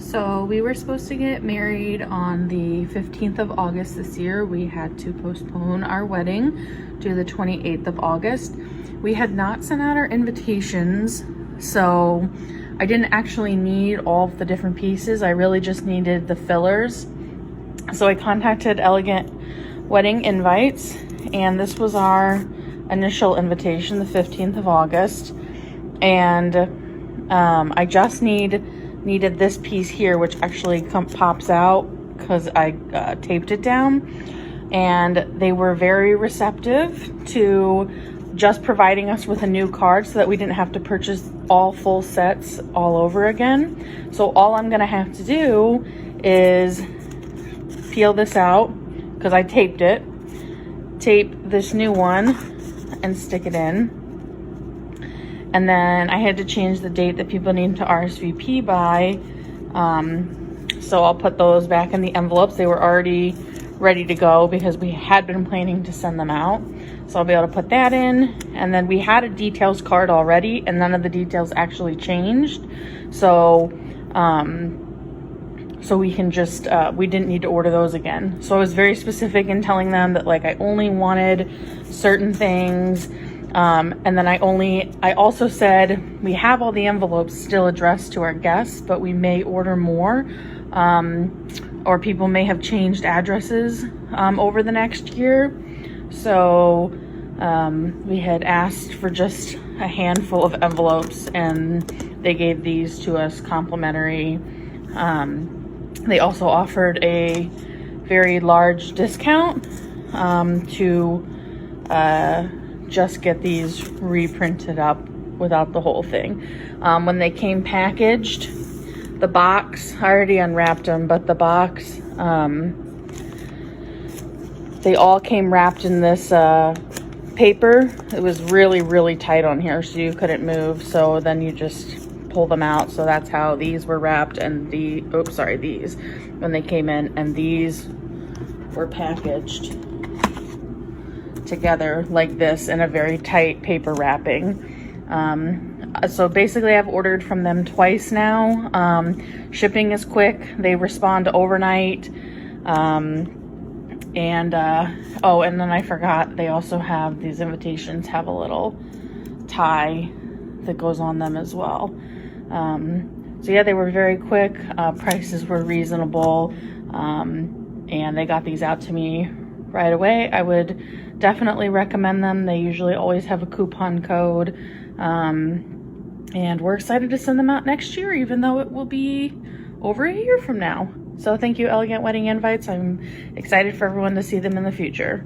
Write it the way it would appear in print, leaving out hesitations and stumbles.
So we were supposed to get married on the 15th of August this year. We had to postpone our wedding to the 28th of August. We had not sent out our invitations, so I didn't actually need all of the different pieces. I really just needed the fillers. So I contacted Elegant Wedding Invites, and this was our initial invitation, the 15th of August. And I just needed this piece here, which actually pops out because I taped it down. And they were very receptive to just providing us with a new card so that we didn't have to purchase all full sets all over again. So all I'm gonna have to do is peel this out because I taped it, tape this new one and stick it in. And then I had to change the date that people need to RSVP by. So I'll put those back in the envelopes. They were already ready to go because we had been planning to send them out. So I'll be able to put that in. And then we had a details card already and none of the details actually changed. So, so we can just, we didn't need to order those again. So I was very specific in telling them that like I only wanted certain things. And then I also said we have all the envelopes still addressed to our guests, but we may order more, or people may have changed addresses over the next year. So we had asked for just a handful of envelopes, and they gave these to us complimentary. They also offered a very large discount to just get these reprinted up without the whole thing. When they came packaged, the box, I already unwrapped them, but the box, they all came wrapped in this paper. It was really, really tight on here, so you couldn't move. So then you just pull them out. So that's how these were wrapped, and these, when they came in, and these were packaged together like this in a very tight paper wrapping. So basically I've ordered from them twice now. Shipping is quick. They respond overnight. And then I forgot, they also have these invitations have a little tie that goes on them as well. So yeah, they were very quick. Prices were reasonable. And they got these out to me right away. I would definitely recommend them. They usually always have a coupon code. And we're excited to send them out next year, even though it will be over a year from now. So thank you, Elegant Wedding Invites. I'm excited for everyone to see them in the future.